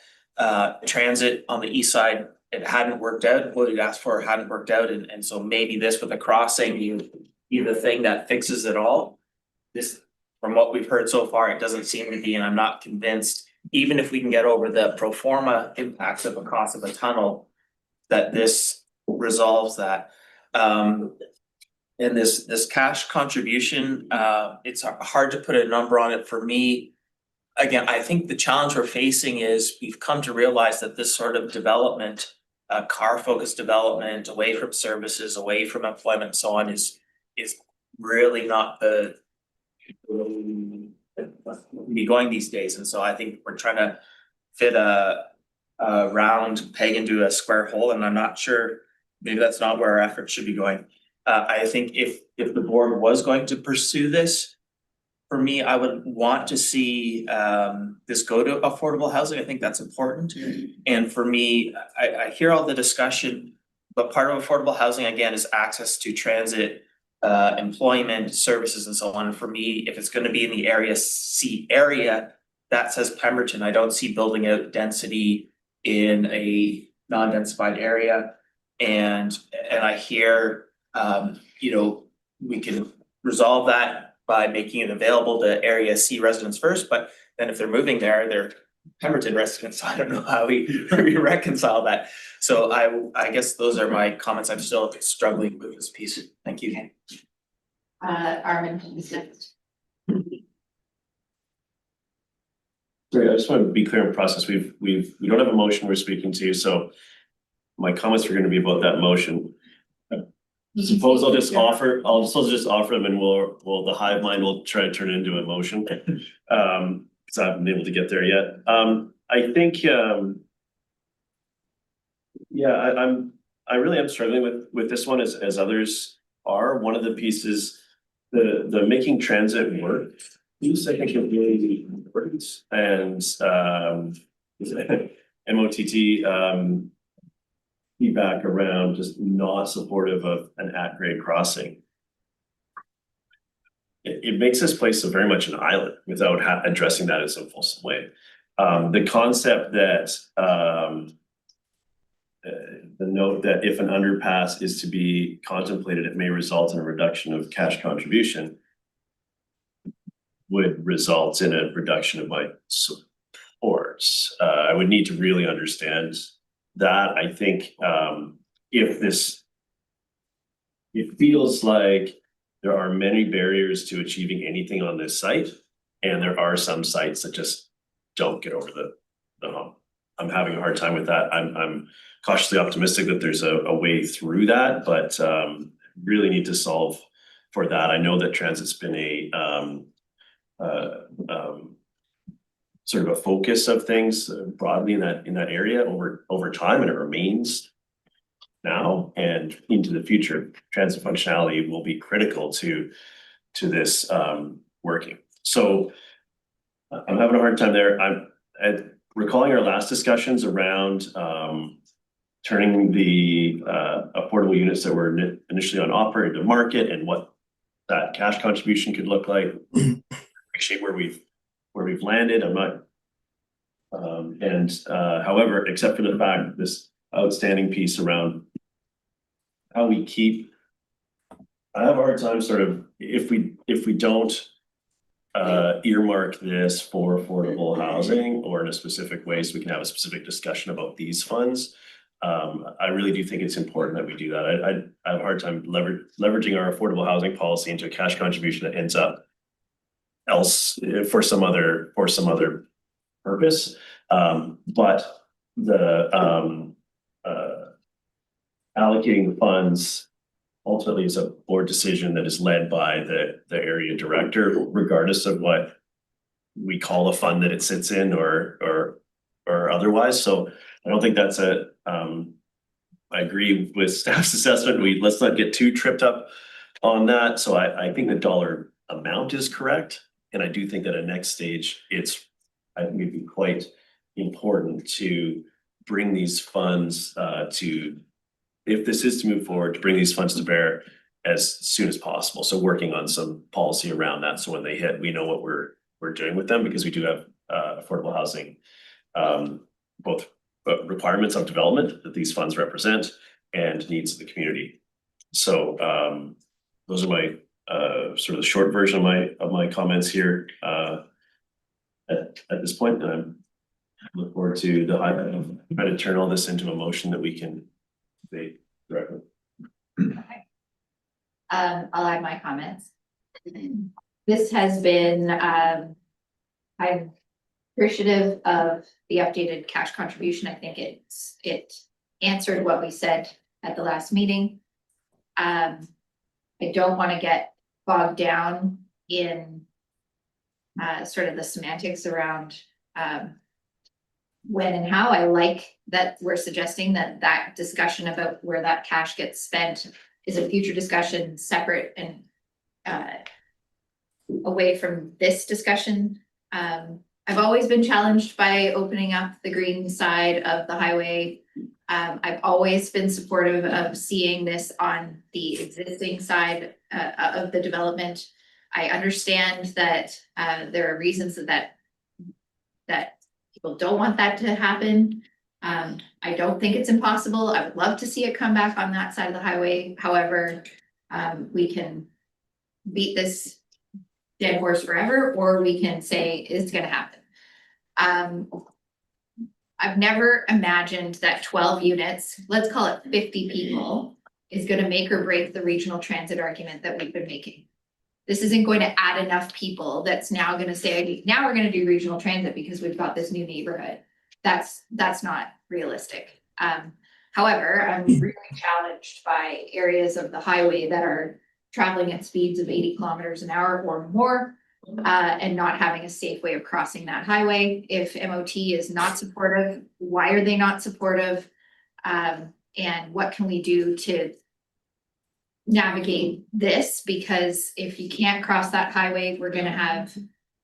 transit on the east side, it hadn't worked out, what we'd asked for hadn't worked out, and so maybe this with a crossing, be the thing that fixes it all. This, from what we've heard so far, it doesn't seem to be, and I'm not convinced, even if we can get over the pro forma impacts of a cost of a tunnel, that this resolves that. And this cash contribution, it's hard to put a number on it for me. Again, I think the challenge we're facing is we've come to realize that this sort of development, car-focused development, away from services, away from employment, and so on, is really not the be going these days. And so I think we're trying to fit a round peg into a square hole, and I'm not sure, maybe that's not where our efforts should be going. I think if the board was going to pursue this, for me, I would want to see this go to affordable housing. I think that's important. And for me, I hear all the discussion, but part of affordable housing, again, is access to transit, employment, services, and so on. For me, if it's gonna be in the area C area, that says Pemberton. I don't see building out density in a non-densified area. And I hear, we can resolve that by making it available to area C residents first, but then if they're moving there, they're Pemberton residents, so I don't know how we reconcile that. So I guess those are my comments. I'm still struggling with this piece. Thank you. Armin, next. Sorry, I just want to be clear in process. We don't have a motion we're speaking to, so my comments are going to be about that motion. Suppose I'll just offer them, and the hive mind will try to turn it into a motion. Because I haven't been able to get there yet. I think I really am struggling with this one as others are. One of the pieces, the making transit work, I think it really works, and MOTT feedback around just not supportive of an at-grade crossing. It makes this place very much an island without addressing that in some fulsome way. The concept that the note that if an underpass is to be contemplated, it may result in a reduction of cash contribution would result in a reduction of my supports. I would need to really understand that. I think it feels like there are many barriers to achieving anything on this site, and there are some sites that just don't get over the hump. I'm having a hard time with that. I'm cautiously optimistic that there's a way through that, but really need to solve for that. I know that transit's been a sort of a focus of things broadly in that area over time, and it remains now and into the future. Transit functionality will be critical to this working. So I'm having a hard time there. I'm recalling our last discussions around turning the affordable units that were initially on offer into market and what that cash contribution could look like. Appreciate where we've landed. I'm not however, except for the fact this outstanding piece around how we keep, I have a hard time sort of if we don't earmark this for affordable housing or in a specific way, so we can have a specific discussion about these funds. I really do think it's important that we do that. I have a hard time leveraging our affordable housing policy into a cash contribution that ends up else for some other purpose. But the allocating the funds ultimately is a board decision that is led by the area director, regardless of what we call a fund that it sits in or otherwise. So I don't think that's I agree with staff's assessment. Let's not get too tripped up on that. So I think the dollar amount is correct. And I do think that at next stage, I think it'd be quite important to bring these funds if this is to move forward, to bring these funds to bear as soon as possible. So working on some policy around that. So when they hit, we know what we're doing with them, because we do have affordable housing, both requirements of development that these funds represent and needs of the community. So those are my sort of the short version of my comments here at this point. And I look forward to try to turn all this into a motion that we can debate directly. I'll add my comments. This has been, I'm appreciative of the updated cash contribution. I think it answered what we said at the last meeting. I don't want to get bogged down in sort of the semantics around when and how. I like that we're suggesting that discussion about where that cash gets spent is a future discussion, separate and away from this discussion. I've always been challenged by opening up the green side of the highway. I've always been supportive of seeing this on the existing side of the development. I understand that there are reasons that people don't want that to happen. I don't think it's impossible. I would love to see it come back on that side of the highway. However, we can beat this dead horse forever, or we can say it's gonna happen. I've never imagined that 12 units, let's call it 50 people, is gonna make or break the regional transit argument that we've been making. This isn't going to add enough people that's now gonna say, now we're gonna do regional transit because we've got this new neighborhood. That's not realistic. However, I'm really challenged by areas of the highway that are traveling at speeds of 80 kilometers an hour or more, and not having a safe way of crossing that highway. If MOT is not supportive, why are they not supportive? And what can we do to navigate this? Because if you can't cross that highway, we're gonna have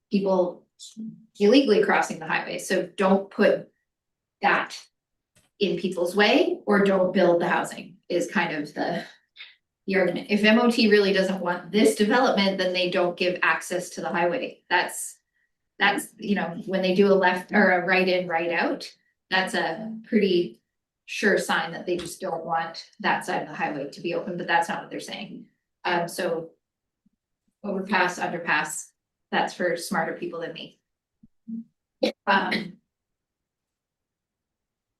people illegally crossing the highway. So don't put that in people's way, or don't build the housing is kind of the argument. If MOT really doesn't want this development, then they don't give access to the highway. That's, you know, when they do a left or a right in, right out, that's a pretty sure sign that they just don't want that side of the highway to be open, but that's not what they're saying. So overpass, underpass, that's for smarter people than me.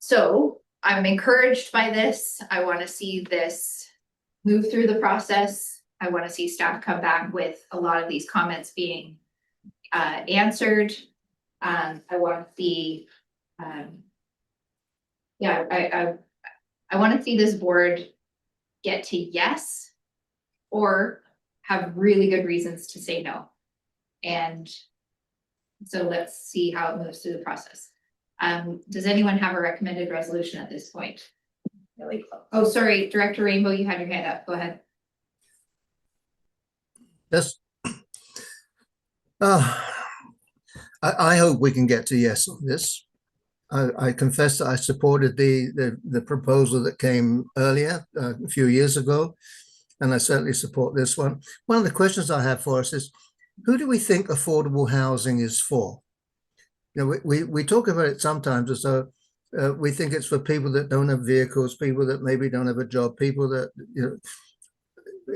So I'm encouraged by this. I want to see this move through the process. I want to see staff come back with a lot of these comments being answered. I want to see, I want to see this board get to yes, or have really good reasons to say no. And so let's see how it moves through the process. Does anyone have a recommended resolution at this point? Really close. Oh, sorry, Director Rainbow, you had your hand up. Go ahead. Yes. I hope we can get to yes on this. I confess that I supported the proposal that came earlier, a few years ago, and I certainly support this one. One of the questions I have for us is, who do we think affordable housing is for? You know, we talk about it sometimes as though we think it's for people that don't have vehicles, people that maybe don't have a job, people that, you know,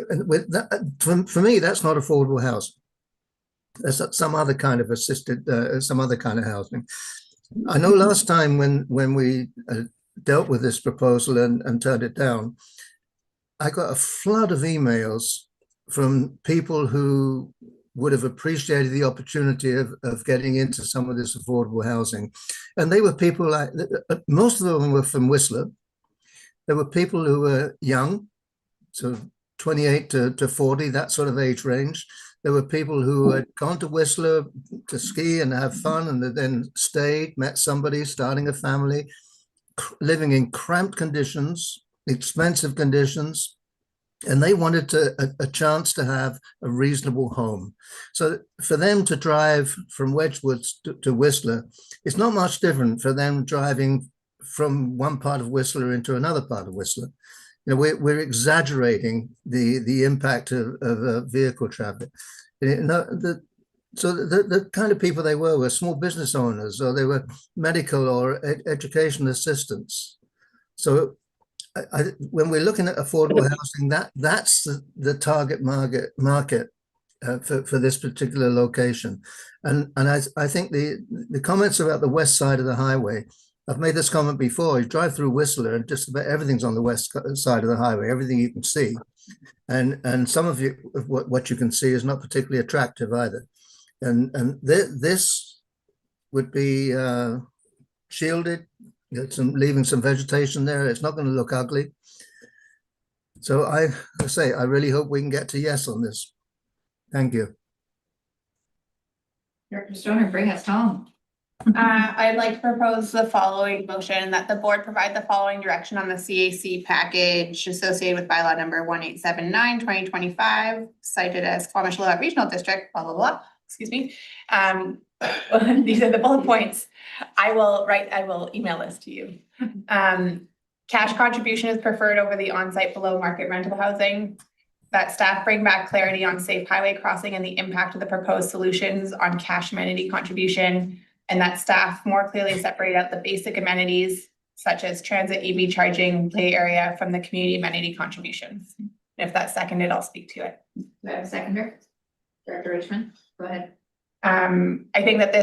and with that, for me, that's not affordable housing. That's some other kind of assisted, some other kind of housing. I know last time when we dealt with this proposal and turned it down, I got a flood of emails from people who would have appreciated the opportunity of getting into some of this affordable housing. And they were people like, most of them were from Whistler. There were people who were young, so 28 to 40, that sort of age range. There were people who had gone to Whistler to ski and have fun and then stayed, met somebody, starting a family, living in cramped conditions, expensive conditions, and they wanted a chance to have a reasonable home. So for them to drive from Wedgwood to Whistler, it's not much different for them driving from one part of Whistler into another part of Whistler. You know, we're exaggerating the impact of vehicle traffic. So the kind of people they were small business owners, or they were medical or education assistants. So when we're looking at affordable housing, that's the target market for this particular location. And I think the comments about the west side of the highway, I've made this comment before. You drive through Whistler and just about everything's on the west side of the highway, everything you can see. And some of what you can see is not particularly attractive either. And this would be shielded, leaving some vegetation there. It's not going to look ugly. So I really hope we can get to yes on this. Thank you. Director Stoner, bring us home. I'd like to propose the following motion, that the board provide the following direction on the CAC package associated with bylaw number 1879/2025, cited as Squamish-Lillooet Regional District, blah, blah, blah, excuse me. These are the bullet points. I will email this to you. Cash contribution is preferred over the on-site below market rental housing. That staff bring back clarity on safe highway crossing and the impact of the proposed solutions on cash amenity contribution. And that staff more clearly separate out the basic amenities such as transit, EV charging, play area from the community amenity contributions. If that's seconded, I'll speak to it. Do I have a seconder? Director Richmond, go ahead. I think that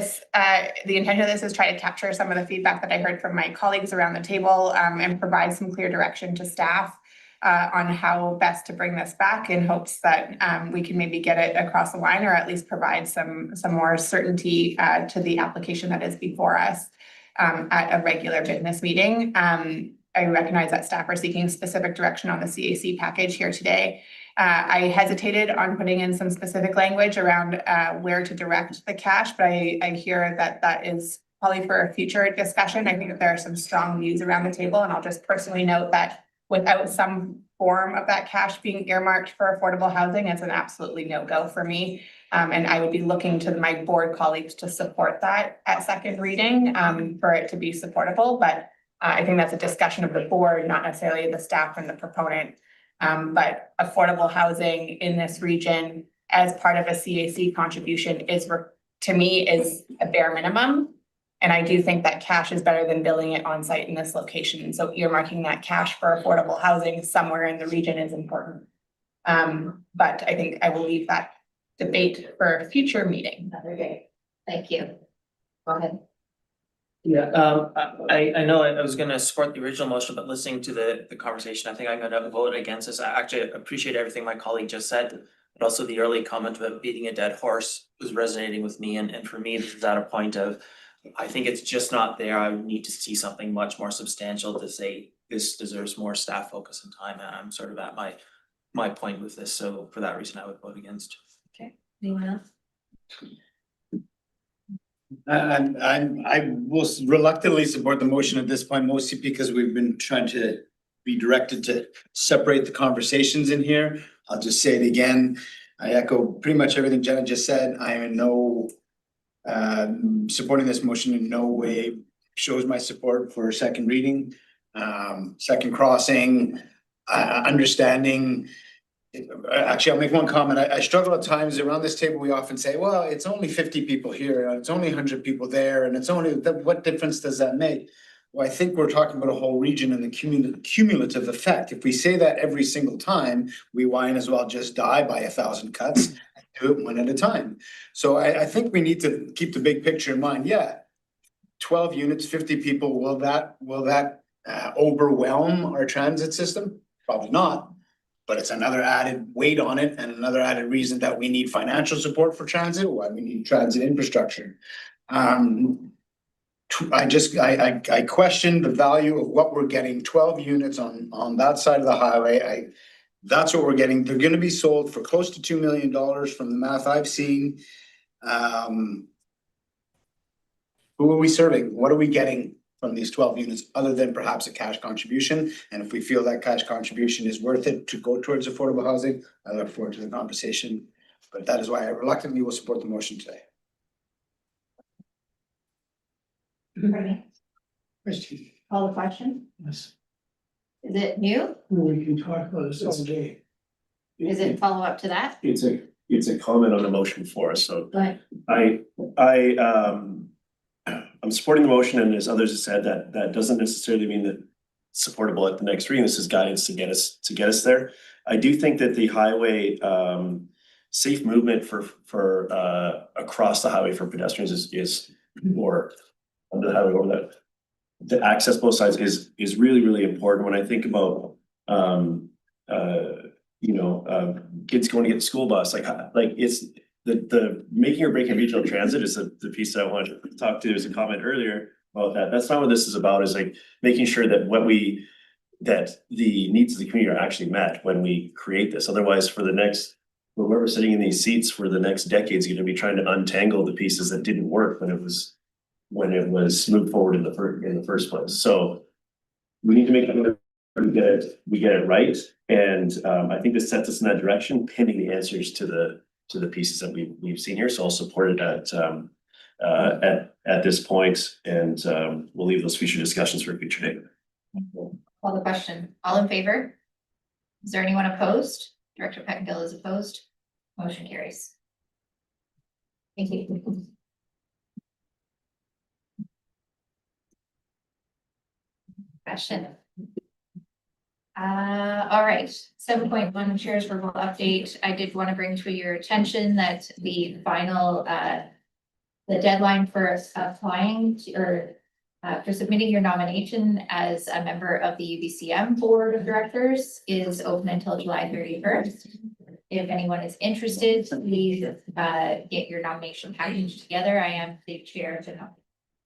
the intention of this is try to capture some of the feedback that I heard from my colleagues around the table, and provide some clear direction to staff on how best to bring this back, in hopes that we can maybe get it across the line, or at least provide some more certainty to the application that is before us at a regular business meeting. I recognize that staff are seeking specific direction on the CAC package here today. I hesitated on putting in some specific language around where to direct the cash, but I hear that is probably for a future discussion. I think that there are some strong views around the table, and I'll just personally note that without some form of that cash being earmarked for affordable housing, it's an absolutely no-go for me. And I would be looking to my board colleagues to support that at second reading for it to be supportable. But I think that's a discussion of the board, not necessarily the staff and the proponent. But affordable housing in this region as part of a CAC contribution is, to me, is a bare minimum. And I do think that cash is better than building it on site in this location. So earmarking that cash for affordable housing somewhere in the region is important. But I think I will leave that debate for a future meeting. Another day. Thank you. Go ahead. Yeah, I know I was gonna support the original motion, but listening to the conversation, I think I'm gonna vote against this. I actually appreciate everything my colleague just said, but also the early comment about beating a dead horse was resonating with me. And for me, this is at a point of, I think it's just not there. I would need to see something much more substantial to say this deserves more staff focus and time. And I'm sort of at my point with this. So for that reason, I would vote against. Okay, anyone else? I will reluctantly support the motion at this point, mostly because we've been trying to be directed to separate the conversations in here. I'll just say it again. I echo pretty much everything Jenna just said. I am in no supporting this motion in no way shows my support for second reading, second crossing, understanding. Actually, I'll make one comment. I struggle at times around this table. We often say, well, it's only 50 people here, and it's only 100 people there, and it's only, what difference does that make? Well, I think we're talking about a whole region and the cumulative effect. If we say that every single time, we might as well just die by 1,000 cuts and do it one at a time. So I think we need to keep the big picture in mind. Yeah, 12 units, 50 people, will that overwhelm our transit system? Probably not. But it's another added weight on it and another added reason that we need financial support for transit, why we need transit infrastructure. I question the value of what we're getting, 12 units on that side of the highway. That's what we're getting. They're gonna be sold for close to $2 million from the math I've seen. Who are we serving? What are we getting from these 12 units other than perhaps a cash contribution? And if we feel that cash contribution is worth it to go towards affordable housing, I look forward to the conversation. But that is why I reluctantly will support the motion today. Question. Call the question. Yes. Is it new? We can talk about this all day. Is it follow up to that? It's a comment on the motion for us, so Go ahead. I'm supporting the motion, and as others have said, that doesn't necessarily mean that it's supportable at the next reading. This is guidance to get us there. I do think that the highway safe movement for across the highway for pedestrians is or under the highway or the access both sides is really important. When I think about kids going to get the school bus, like it's the making or breaking regional transit is the piece that I wanted to talk to as a comment earlier about that. That's not what this is about, is like making sure that that the needs of the community are actually met when we create this. Otherwise, for the next, whoever sitting in these seats for the next decade is going to be trying to untangle the pieces that didn't work when it was moved forward in the first place. So we need to make sure that we get it right. And I think this sets us in that direction, pending the answers to the pieces that we've seen here. So I'll support it at this point, and we'll leave those future discussions for a future date. Call the question. All in favor? Is there anyone opposed? Director Pettengill is opposed. Motion carries. Thank you. Question. All right, 7.1 Chair's verbal update. I did want to bring to your attention that the final the deadline for applying for submitting your nomination as a member of the UBCM Board of Directors is open until July 31st. If anyone is interested, please get your nomination package together. I am the chair of the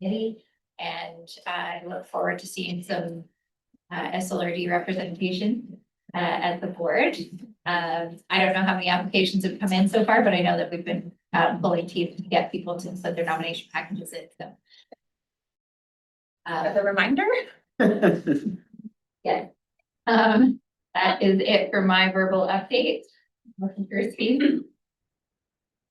committee, and I look forward to seeing some SLRD representation at the board. I don't know how many applications have come in so far, but I know that we've been pulling teeth to get people to send their nomination packages in. So, As a reminder. yeah. That is it for my verbal update. Motion to receive.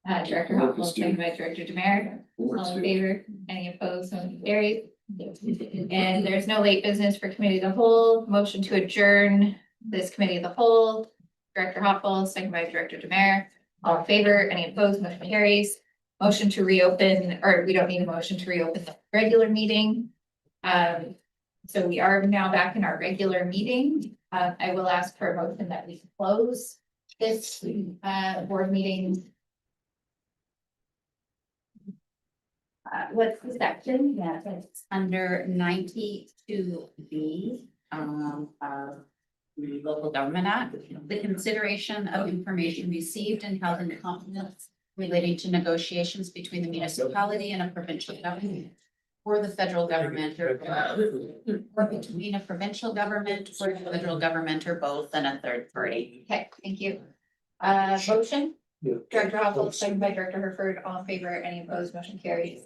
Director Hoffman, seconded by Director Demare. All in favor? Any opposed? Motion carries. And there's no late business for committee of the whole. Motion to adjourn this committee of the whole. Director Hoffman, seconded by Director Demare. All in favor? Any opposed? Motion carries. Motion to reopen, or we don't need a motion to reopen the regular meeting. So we are now back in our regular meeting. I will ask for a motion that we close this board meeting. What's the section? Yeah, it's under 92B of the Local Government Act. The consideration of information received and held in confidence relating to negotiations between the municipality and a provincial government, or the federal government, or between a provincial government or the federal government, or both, and a third party. Okay, thank you. Motion? Director Hoffman, seconded by Director Herford. All in favor? Any opposed? Motion carries.